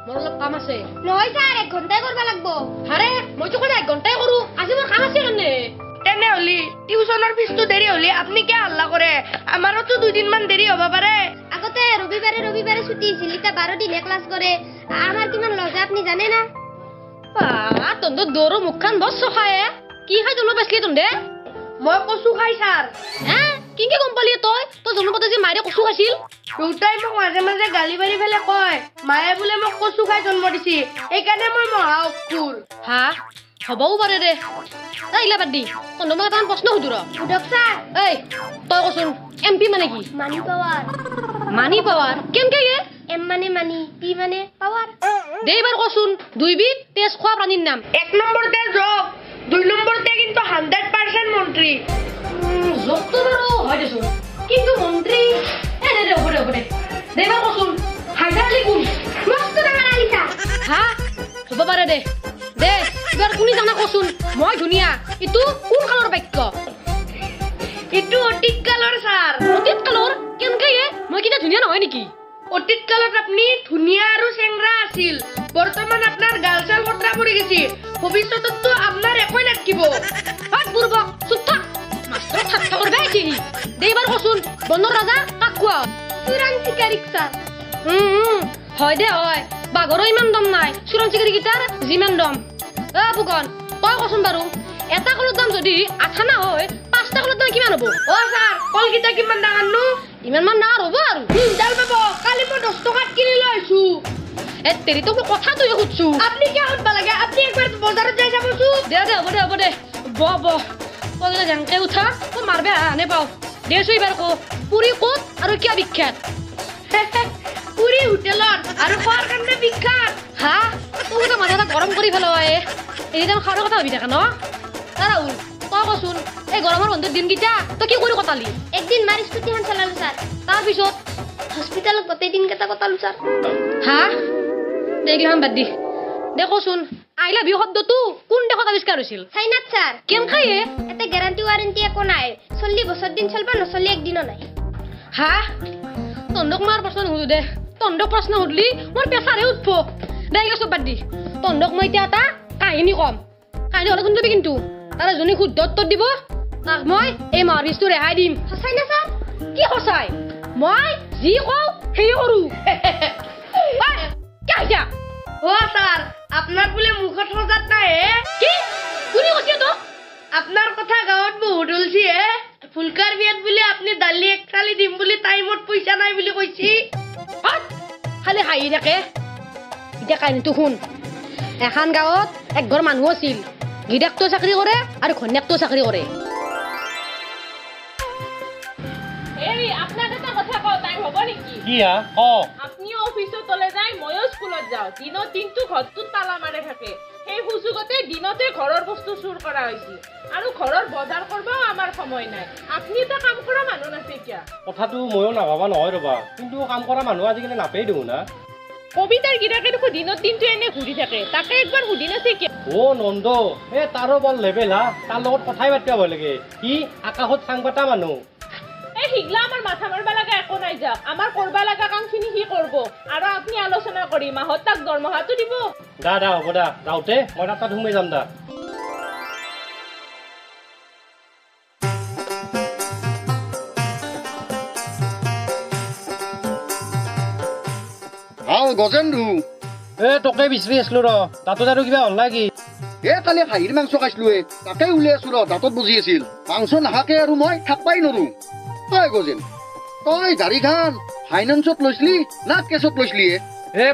মোৰ অলপ কাম আছে নহয় স্যাৰ 1 ঘণ্টাই কৰিব লাগিব আৰে মইতো কোনে 1 ঘণ্টাই কৰো আজি মোৰ কাম আছে কাৰণে তেনে হলি টিউশনৰ ফিসটো দেৰি হলি আপনি কি হাল্লা কৰে আমাৰতো 2 দিন মান দেৰি হ'ব পাৰে আগতে ৰবিবাৰে ছুটি আছিল এটা 12 দিনে ক্লাছ কৰে আমাৰ কিমান লজ আপনি জানে না তন্দৰ দৌৰো মুখখন বস খায় কি খাই জন্ম পাইছিলি তন্দে মই কচু খাই ছাৰ কিংকে গম পালি তই জন্মতে যে মায়ে কচু খাইছিল দেউতাই মোক মাজে মাজে গালি পাৰি ফেলে কয় মায়ে বোলে মোক কচু খাই জন্ম দিছি এইকাৰণে মই মহা অসুৰ হা হবও পাৰে দে ইলা বাদ দি তন্দৰ মোক এটা প্ৰশ্ন সুধো সুধক স্যাৰ এই তই কচোন এমপি মানে কি মানি পাৱাৰ কেনকে এম মানে মানি পি মানে পাৱাৰ দে এবাৰ কচোন দুইবিধ তেজ খোৱা প্ৰাণীৰ নাম 1 নম্বৰতে জক 2 নম্বৰতে কিন্তু 100% মন্ত্ৰী জকটো বাৰু হয় দেচোন কিন্তু মন্ত্ৰী হ'ব দে এবাৰ কচোন হাইদাৰ আলী কোন মস্ত ডাঙৰ আলী স্যাৰ হা হ'ব পাৰে দে এবাৰ কোনে জানা কচোন মই ধুনীয়া ইটো কোন কালৰ বাক্য ইটো অতীত কালৰ ছাৰ অতীত কালৰ কেনকে মই কিনা ধুনীয়া নহয় নেকি অতীত কালত আপনি ধুনীয়া আৰু চেংৰা আছিল বৰ্তমান আপোনাৰ গালচাল কটৰা পৰি গেছি ভৱিষ্যততো আপোনাৰ একোই নাথাকিব হাত বুৰবক চুপ থাক মাষ্টৰ ঠাট্টা কৰবা কি দে এবাৰ কচোন বনৰ ৰাজা কাক কোৱা চোৰাং চিকাৰীক স্যাৰ হয় দে হয় বাঘৰো ইমান দম নাই চোৰাং চিকাৰী গীতাৰ যিমান দম ফুকন তই কচোন বাৰু এটা কলৰ দাম যদি 8 না হয় 5টা কলৰ দাম কিমান হ'ব ছাৰ কলগীতা কিমান ডাঙৰ নো ইমান মান ডাঙৰ হ'ব আৰু ডাল পাব কালি মই 10 টকাত কিনি লৈ আহিছো তেৰি তো মই কথাটোৱে সুধছো আপনি কি সুধবা লাগে আপনি একবাৰ বজাৰত যাই যাবছো দে হ'ব দে ব কলে জেংকে উঠা তো মাৰবে আনে পাও দেছো এবাৰ কো পুৰি ক'ত আৰু কিয় বিখ্যাত পুৰি হোটেলত আৰু খোৱাৰ কাৰণে বিখ্যাত হা তোৰ তো মাথাটা গৰম কৰি পেলাই এদিন খাওয়াৰ কথা ভাবি থাকা ন ৰাহুল তই কচোন এই গৰমৰ বন্ধৰ দিনকেইটা তই কি কৰি কটালি একদিন মাৰ স্কুটিখন চলালো স্যাৰ তাৰপিছত হস্পিটালত গোটেই দিনকেইটা কটালো স্যাৰ হা দেখলাম বাদ দি দে কচোন আই লাভ ইউ শব্দটো কোন দেশত আৱিষ্কাৰ হৈছিল চাইনাত স্যাৰ কেনকে এতে গ্যাৰান্টি ওয়াৰেন্টি একো নাই 40 বছৰ দিন চলবা নচলি একদিনো নাই হা তন্দক মাৰ প্ৰশ্ন নুসুধো দে তন্দক প্ৰশ্ন সুধলি মোৰ পেছাৰে উঠব দে চব বাদ দি তন্দক মই এতিয়া এটা কাহিনী কম কাহিনী হ'লে শুনিবি কিন্তু তাৰে যোনে শুদ্ধ উত্তৰ দিব তাক মই এই মাৰবিজটো ৰেহাই দিম সঁচাই না স্যাৰ কি সঁচাই মই যি কওঁ সেই কৰো ছাৰ আপোনাৰ বোলে মুখত সজাত নাই কি কোনে কৈছে তো আপোনাৰ কথা গাঁৱত বহুত ওলছি ফুলকাৰ বিয়াত বোলে আপুনি দালি 1 থালি দিম বুলি টাইমত পইচা নাই বুলি কৈছি খালি হাঁহি থাকে এতিয়া কাহিনীটো শুন এখন গাঁৱত একঘৰ মানুহ আছিল গিৰিয়েকটো চাকৰি কৰে আৰু ঘৈণীয়েকটো চাকৰি কৰে আপনাক এটা কথা কও টাইম হ'ব নেকি কি আপনি অফিসত তলে যায় ময়ো স্কুলত যাও দিনৰ দিনটো ঘৰটোত তালা মাৰে থাকে সেই সুযোগতে দিনতে ঘৰৰ বস্তু চুৰ কৰা হৈছিল আৰু ঘৰৰ বজাৰ কৰবাও আমাৰ সময় নাই আপনি এটা কাম কৰা মানুহ নাছে কিয়া কথাটো ময়ো নাভাবা নহয় ৰবা কিন্তু কাম কৰা মানুহ আজিকালি নাপেই দিওঁ না কবিতাৰ গিৰাকে দেখো দিনৰ দিনটো এনে ঘূৰি থাকে তাকে একবাৰ সুধি নাছে কিয়া নন্দ তাৰো বল লেবেল তাৰ লগত কথাই পাতিব ভয় লাগে কি আকাশত চাং পাতা মানুহ হিগলা আমার মাথা মারবা লাগা একো নাই যাক আমার করবা লাগা কামখিনি হি করব আৰু আপনি আলোচনা কৰি মাহত তাক দৰমহাটো দিব দা হ'ব দা যাওঁতে মই তাত সোমাই যাম দা ভাল গজেন্দ্ৰু তোকে বিচাৰি আছিলো দাঁতত আৰু কিবা হ'ল নেকি কালি হাঁহিৰ মাংস খাইছিলো তাকে উলিয়াই আছো দাঁতত বজি আছিল মাংস নাখাকে আৰু মই থাকবাই নৰো তই গজেন তই গাড়ীখন ফাইনেন্সত লৈছিলি না কেছত লৈছিলি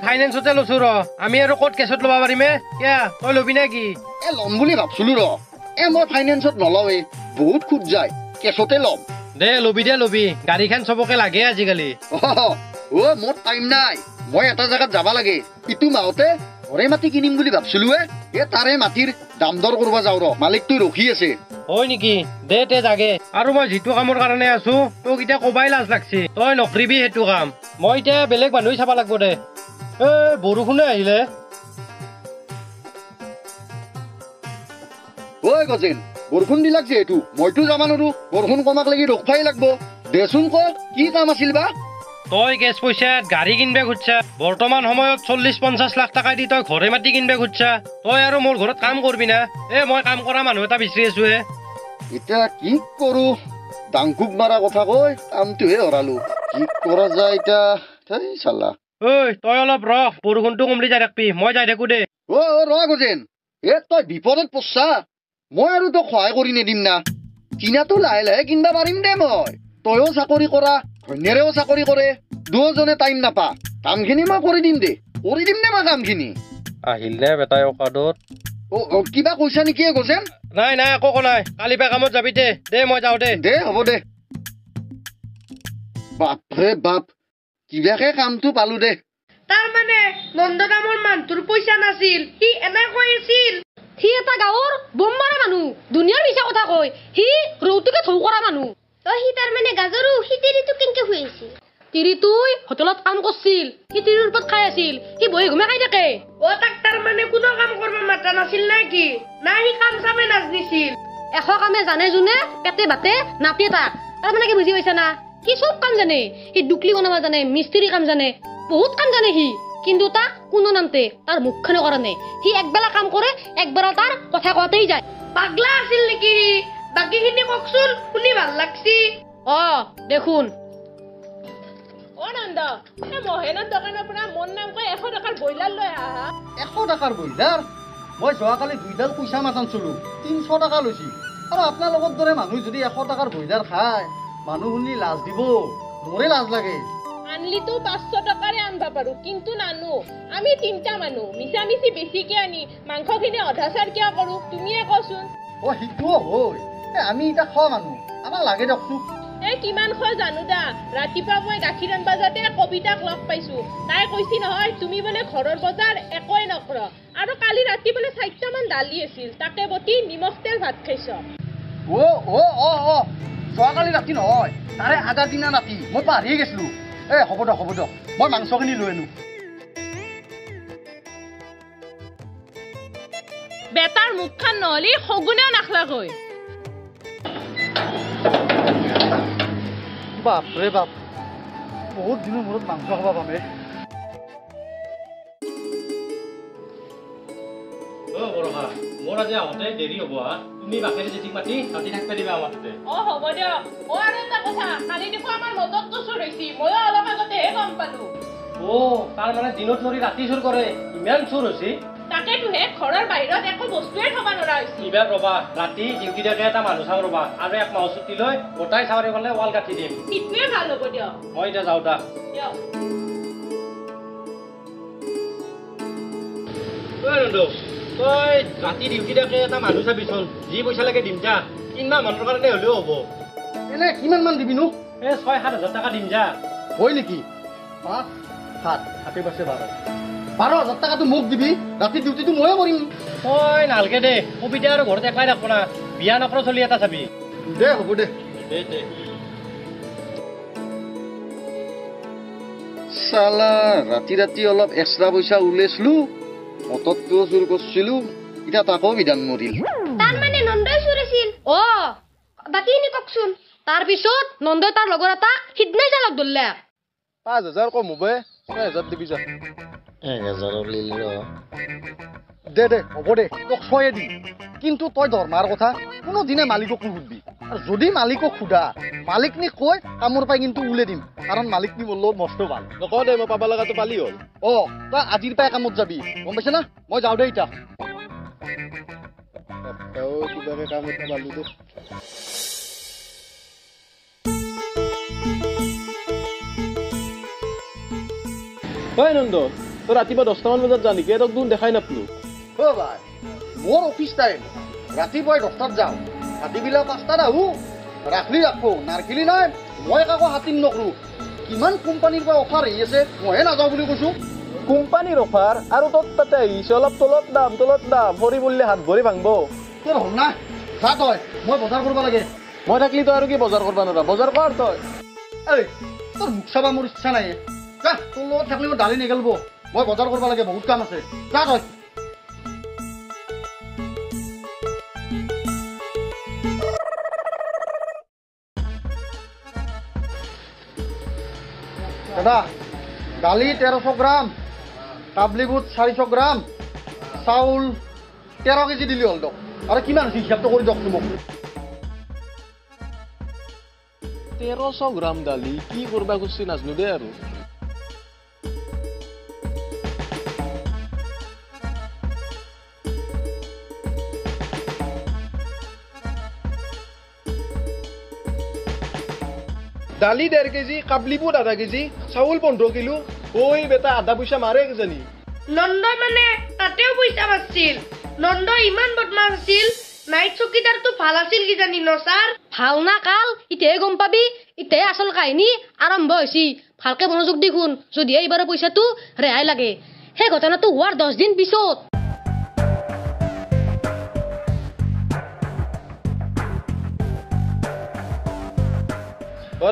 ফাইনেন্সতে লৈছো আমি আৰু ক'ত কেছত ল'ব পাৰিমে তই ল'বি নে কি ল'ম বুলি ভাবছিলো মই ফাইনেন্সত নলৱে বহুত খুদ যায় কেছতে ল'ম দে ল'বি গাড়ীখন চবকে লাগে আজিকালি মোৰ টাইম নাই মই এটা জাগাত যাব লাগে ইটো মাহতে ঘৰে মাটি কিনিম বুলি ভাবছিলো তাৰে মাটিৰ দাম দৰ কৰিব যাওঁ মালিকটো ৰখি আছে হয় নেকি দে জাগে আৰু মই যিটো কামৰ কাৰণে আছো তোক এতিয়া কবাই লাজ লাগছি তই নকৰিবি সেইটো কাম মই এতিয়া বেলেগ মানুহ চাব লাগিব দে বৰষুণে আহিলে গজেন বৰষুণ দিলাক যিহেতু মইতো যাব নোৱাৰো বৰষুণ কমাক লাগি ৰখ ফাই লাগব দেচোন ক কি কাম আছিল বা তই কেছ পইচাত গাড়ী কিনবে খুজছা বৰ্তমান সময়ত 40-50 লাখ টকা দি তই ঘৰে মাটি কিনবে খুজছা তই আৰু মোৰ ঘৰত কাম কৰবি না মই কাম কৰা মানুহ এটা বিচাৰি আছো এতিয়া কি কৰো ডাংকুক মাৰা কথা কৈ কামটোহে হৰালো কি কৰা যায় এতিয়া থেই চালা ঐ তই অলপ ৰহ বৰষুণটো কমলি যাই থাকবি মই যাই থাকো দে ৰ গজেন তই বিপদত পৰছা মই আৰু তোক সহায় কৰি নিদিম না কিনাটো লাহে লাহে কিনবা পাৰিম দে মই তইও চাকৰি কৰা ধন্যৰেও চাকৰি কৰে দুজনে টাইম নাপা কামখিনি মই কৰি দিম দে মই কামখিনি আহিল নে বেটাই অকাদত কিবা কৈছা নেকি গজেন নাই একো নাই কালি পৰা কামত যাবি দে মই যাওঁ দে হ'ব দে বাপৰে বাপ কিবাকে কামটো পালো দে তাৰমানে নন্দৰামৰ মানুহটোৰ পইচা নাছিল সি এনে কৈ আছিল সি এটা গাঁৱৰ বম মাৰা মানুহ দুনিয়াৰ মিছা কথা কয় সি ৰৌতুকে থৌ কৰা মানুহ তই সি তাৰমানে গাজৰো সি তিৰিটো কেনেকে শুই আছিল তিৰিটোই হোটেলত কাম কৰিছিল সি তিৰিৰ ওপৰত খাই আছিল সি বহি ঘুমে খাই থাকে তাক তাৰমানে কোনো কাম কৰিব মাতা নাছিল নে কি না সি কাম চামে নাজনিছিল এশ কামে জানে যোনে পেটে ভাতে নাতে তাক তাৰমানে কি বুজি পাইছা না সি চব কাম জানে সি দুকলি বনাব জানে মিস্ত্ৰী কাম জানে বহুত কাম জানে সি কিন্তু তাক কোনো নামতে তাৰ মুখখনে কৰা নাই সি একবেলা কাম কৰে একবেলা তাৰ কথা কোৱাতেই যায় পাগলা আছিল নেকি বাকীখিনি কওকচোন শুনি ভাল লাগছি দেখোন নন্দ মহেনৰ দোকানৰ পৰা মোৰ নাম কৈ 100 টকাৰ ব্ৰইলাৰ লৈ আহা 100 টকাৰ ব্ৰইলাৰ মই যোৱাকালি 2ডাল পইচা মাতানছিলো 300 টকা লৈছি আৰু আপোনাৰ লগত দৰে মানুহ যদি 100 টকাৰ ব্ৰইলাৰ খায় মানুহ শুনি লাজ দিব মোৰে লাজ লাগে আনলিতো 500 টকাৰে আনবা পাৰো কিন্তু নানো আমি তিনটা মানুহ মিছামিছি বেছিকে আনি মাংসখিনি অধাচাৰ কিয় কৰো তুমিয়ে কচোন সিটোও হয় আমি এটা খোৱা মানুহ আমাক লাগে দিয়কচোন কিমান খোৱা জানো দা ৰাতিপুৱা মই গাখীৰ আনবা যাতে কবিতাক লগ পাইছো তাই কৈছি নহয় তুমি বোলে ঘৰৰ বজাৰ একোৱে নকৰ আৰু কালি ৰাতি বোলে 4টামান দালি আছিল তাকে বতি নিমখ তেল ভাত খাইছ যোৱাকালি ৰাতি নহয় তাৰে আধা দিনা ৰাতি মই পাহৰিয়ে গৈছিলো হ'ব দিয়ক মই মাংসখিনি লৈ আনো বেটাৰ মুখখন নহলি সগুনেও নাখলাকৈ বাপৰে বাপ বহুত দিনৰ মূৰত মাংস খাব পামে মোৰ আজি আহোঁতে দেৰি হ'ব তুমি বাকেৰে যেতি মাতি ৰাতি থাকবা দিবা আমাৰ তাতে হ'ব দিয়ক আৰু এটা কথা কালি দেখো আমাৰ মদতটো চুৰ হৈছি ময়ো অলপ আগতেহে গম পালো তাৰ মানে দিনত নৰি ৰাতি চুৰ কৰে ইমান চুৰ হৈছে তাকেটোহে ঘৰৰ বাহিৰত একো বস্তুৱে থবা নৰা হৈছে এইবাৰ ৰবা ৰাতি ডিউটি থাকে এটা মানুহ চাওঁ ৰবা আৰু 1 মাহ ছুটি লৈ গোটাই চাউৰি গ'লে ৱাল কাটি দিম সেইটোৱে ভাল হ'ব দিয়ক মই এতিয়া যাওঁ দা দিয়ক তই ৰাতি ডিউটি থাকে এটা মানুহ চাবিচোন যি পইচা লাগে দিম যা 3 মাহ মানৰ কাৰণে হ'লেও হ'ব এনে কিমান মান দিবিনো 6-7 হাজাৰ টকা দিম যা হয় নেকি 5-7 হাতে পাছে 12,000 টকাটো মোক দিবি ৰাতি ডিউটিটো ময়ে কৰিম তই নালকে দে কবিতা আৰু ঘৰত একলাই থাকব না বিয়া নকৰ চলি এটা চাবি দে হ'ব দে চালা ৰাতি অলপ এক্সট্ৰা পইচা উলিয়াইছিলো অততকেও চুৰ কৰিছিলো এতিয়া তাকো বিধান মৰিল তাৰমানে নন্দই চুৰ আছিল বাকীখিনি কওকচোন তাৰপিছত নন্দই তাৰ লগৰ এটা সিদিনাই জালক ধৰলে 5,000 কম হ'ব 6,000 দিবি যা 1,000 দে হ'ব দে তোক 6 দি কিন্তু তই দৰমাৰ কথা কোনো দিনে মালিকক নুসুধবি আৰু যদি মালিকক সোধা মালিকনি কৈ কামৰ পাই কিন্তু উলিয়াই দিম কাৰণ মালিকনি মোৰ লগত মস্ত ভাল নকওঁ দে মই পাব লগাটো পালি হ'ল তই আজিৰ পৰাই কামত যাবি গম পাইছে না মই যাওঁ দে এতিয়া কিবাকে কাম এটা পালো দে নন্দ তই ৰাতিপুৱা 10টামান বজাত যা নেকি তোক দেখাই নাপলো ভাই মোৰ অফিচ টাইম ৰাতিপুৱাই 10টাত যাওঁ ৰাতিবিলা 5টাত আহো ৰাখলি ৰাখো নাৰখিলি নাই মই কাকো হাতিম নকৰো কিমান কোম্পানীৰ পৰা অফাৰ আহি আছে মইহে নাযাওঁ বুলি কৈছো কোম্পানীৰ অফাৰ আৰু তোৰ তাতে আহিছে অলপ তলত দাম ভৰি বুলিলে হাত ভৰি ভাঙব তোৰ হ'ল না যা তই মই বজাৰ কৰিব লাগে মই থাকলি তই আৰু কি বজাৰ কৰিব নোৱাৰা বজাৰ কৰ তই তোৰ মুখ চাবা মোৰ ইচ্ছা নাই যা তোৰ লগত থাকলি মই দালি নিগেলব মই বজাৰ কৰিব লাগে বহুত কাম আছে যা তই দাদা দালি 1300 গ্ৰাম কাবলি বুট 400 গ্ৰাম চাউল 13 কেজি দিলি হ'ল দক আৰু কিমান আছে হিচাপটো কৰি দক মোক 1300 গ্ৰাম দালি কি কৰবা খুজিছে নাজনো দে আৰু দালি 1.5 কেজি কাবলি বুট 1/2 কেজি চাউল 15 কিলো ওই বেটা আধা পইচা মাৰে কিজানি নন্দই মানে তাতেও পইচা বাছিল নন্দই ইমান বদমাছ আছিল নাইট চকীদাৰটো ভাল আছিল কিজানি ন ছাৰ ভাল না কাল ইতেহে গম পাবি ইতেহে আচল কাহিনী আৰম্ভ হৈছি ভালকে মনোযোগ দি শুন যদি এইবাৰৰ পইচাটো ৰেহাই লাগে সেই ঘটনাটো হোৱাৰ 10 দিন পিছত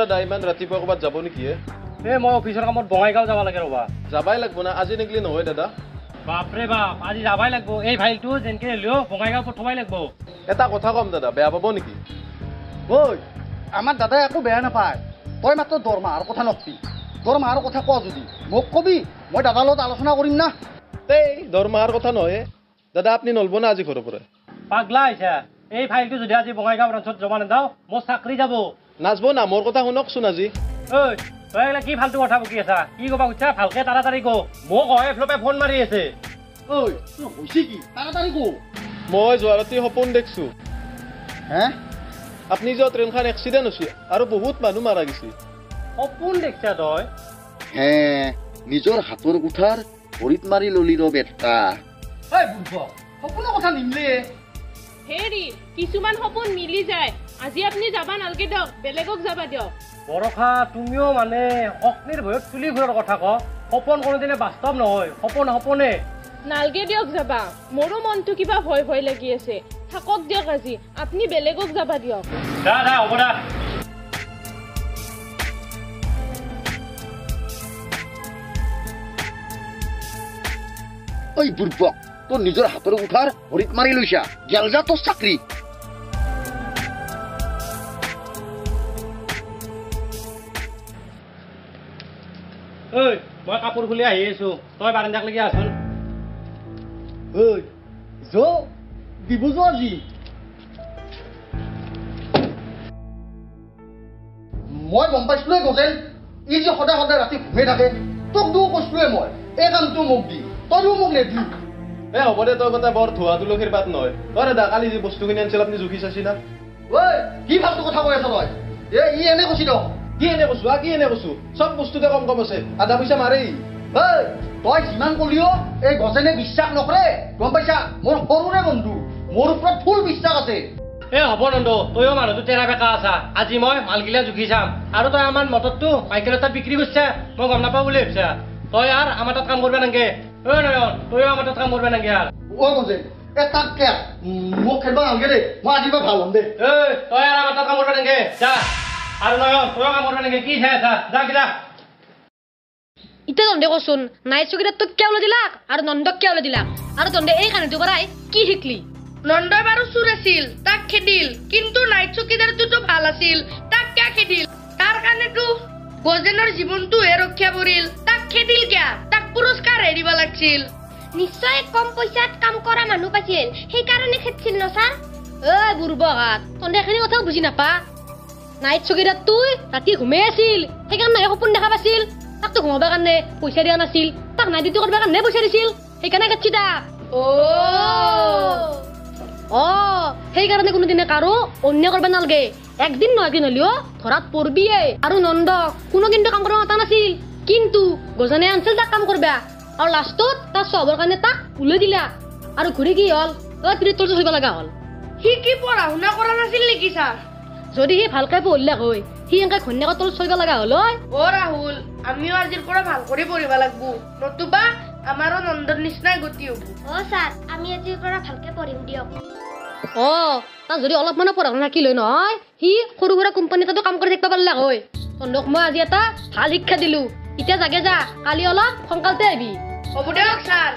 দাদা ইমান ৰাতিপুৱা ক'ৰবাত যাব নেকি মই অফিচৰ কামত বঙাইগাঁও যাব লাগে ৰ'বা যাবাই লাগব না আজি নেগলি নহয় দাদা বাপৰে বাপ আজি যাবাই লাগব এই ফাইলটো যেনকে হ'লেও বঙাইগাঁও পঠাবাই লাগব এটা কথা কম দাদা বেয়া পাব নেকি ঐ আমাৰ দাদাই একো বেয়া নাপায় তই মাত্ৰ দৰমাহাৰ কথা নকবি দৰমাহাৰ কথা ক যদি মোক কবি মই দাদাৰ লগত আলোচনা কৰিম না এই দৰমাহাৰ কথা নহয় দাদা আপুনি নলব না আজি ঘৰৰ পৰা পাগলা আহিছা এই ফাইলটো যদি আজি বঙাইগাঁও ব্ৰাঞ্চত জমা নিদাও মোৰ চাকৰি যাব নাচব না মোৰ কথা শুনকচোন আজি ঐ তই এইগিলা কি ফাল্টু কথা বকি আছা কি ক'বা খুজিছা ভালকে তাড়াতাড়ি ক মোক এফলপে ফোন মাৰি আছে ঐ তোৰ হৈছে কি তাড়াতাড়ি ক মই যোৱা ৰাতি সপোন দেখছো হে আপুনি যোৱা ট্ৰেইনখন এক্সিডেণ্ট হৈছে আৰু বহুত মানুহ মাৰা গৈছে সপোন দেখিছা তই হে নিজৰ হাতৰ কুঠাৰ ভৰিত মাৰি ললি ৰ বেটা ঐ বুঢ় সপোনৰ কথা নিমিলে হেৰি কিছুমান সপোন মিলি যায় আজি আপুনি যাবা নালগে দিয়ক বেলেগক যাবা দিয়ক বৰষা তুমিও মানে অগ্নিৰ ভয়ত চুলি ঘূৰাৰ কথা ক সপোন কোনোদিনে বাস্তৱ নহয় সপোন সপোনে নালগে দিয়ক যাবা মোৰো মনটো কিবা ভয় ভয় লাগি আছে থাকক দিয়ক আজি আপুনি বেলেগক যাবা দিয়ক দা দা হ'ব দা ঐ বুৰ্বক তোৰ নিজৰ হাতৰ কুঠাৰ ভৰিত মাৰি লৈছা গেল যা তোৰ চাকৰি ঐ মই কাপোৰ খুলি আহি আছো তই বাৰান্দাক লাগি আছোন ঐ দিব যোৱা আজি মই গম পাইছিলোৱে গজেন ই যে সদায় সদায় ৰাতি ঘুমাই থাকে তোক দিও কৈছিলোৱে মই এই কামটো মোক দি তইও মোক নেদি হ'ব দে তই কথা বৰ ধোৱা তুলসীৰ বাট নহয় দাদা কালি যি বস্তুখিনি আনিছিল আপুনি জুখি চাইছি না ঐ কি ফাল্টু কথা কৈ আছ তই ই এনে কৈছি দক কি এনে কৈছো চব বস্তুতে কম কম আছে আধা পইচা মাৰেই ঐ তই যিমান কলিও এই গজেনে বিশ্বাস নকৰে গম পাইছা মোৰ সৰুৰে বন্ধু মোৰ ওপৰত ফুল বিশ্বাস আছে হ'ব নন্দ তইও মানুহটো তেৰা বেকা আছা আজি মই মালগিলা জুখি চাম আৰু তই আমাৰ মটৰটো মাইকেলৰ তাত বিক্ৰী কৰিছা মই গম নাপাওঁ বুলি ভাবিছা তই আৰু আমাৰ তাত কাম কৰিব নাগে নয়ন তইও আমাৰ তাত কাম কৰিব নাগে আৰু গজেন তাত কে মোক খেলিব নালাগে দেই মই আজিৰ পৰা ভাল হ'ম দেই তই আৰু আমাৰ তাত কাম কৰিব নাগে যা আৰু নয়ন তইও কাম কৰিব নাগে কি চাই আছা যা কিনা ইটা তন্দে কচোন নাইট চকীদাৰ তোক কিয় দিলাক আৰু নন্দক কিয় দিলাক আৰু তন্দে এই কাহিনীটোৰ পৰাই কি শিকলি নন্দই বাৰু চুৰ আছিল তাক খেদিল কিন্তু নাইট চকীদাৰটোতো ভাল আছিল তাক কিয় খেদিল তাৰ কাৰণেতো গজেনৰ জীৱনটোহে ৰক্ষা পৰিল তাক খেদিল কিয় তাক পুৰস্কাৰ দিব লাগিছিল নিশ্চয় কম পইচাত কাম কৰা মানুহ পাইছিল সেইকাৰণে খেদিছিল ন ছাৰ বুঢ়বহাত তন্দে এইখিনি কথাও বুজি নাপা নাইট চকীদাৰ তুই ৰাতি ঘুমাই আছিল সেইকাৰণে সপোন দেখা পাইছিল তাকতো ঘুমাবৰ কাৰণে পইচা দিয়া নাছিল তাক নাইট ডিউটি কৰিবৰ কাৰণে পইচা দিছিল সেইকাৰণে খেদছি তাক সেইকাৰণে কোনোদিনে কাৰো অন্য কৰিব নালাগে একদিন নহয় একদিন হলেও ধৰাত পৰবিয়ে আৰু নন্দক কোনো কিন্তু কাম কৰিব মাতা নাছিল কিন্তু গজনে আনছিল তাক কাম কৰবা আৰু লাষ্টত তাৰ চহৰৰ কাৰণে তাক উলাই দিলা আৰু ঘূৰি কি হ'ল পিৰিত চলিব লগা হ'ল সি কি পঢ়া শুনা কৰা নাছিল নেকি ছাৰ যদি সি ভালকে পঢ়িলাক হয় সি এনেকে ঘৈণীয়েকৰ তলত চলিব লগা হ'ল ৰাহুল আমিও আজিৰ পৰা ভাল কৰি পঢ়িব লাগবো নতুবা আমাৰো নন্দৰ নিচিনাই গতি হ'ব ছাৰ আমি আজিৰ পৰা ভালকে পঢ়িম দিয়ক তাক যদি অলপমানো পঢ়া শুনা থাকিল হয় নহয় সি সৰু সুৰা কোম্পানী এটাতো কাম কৰি থাকিব পাৰিলাক হয় তন্দক মই আজি এটা ভাল শিক্ষা দিলো এতিয়া জাগে যা কালি অলপ সোনকালতে আহিবি হ'ব দিয়ক ছাৰ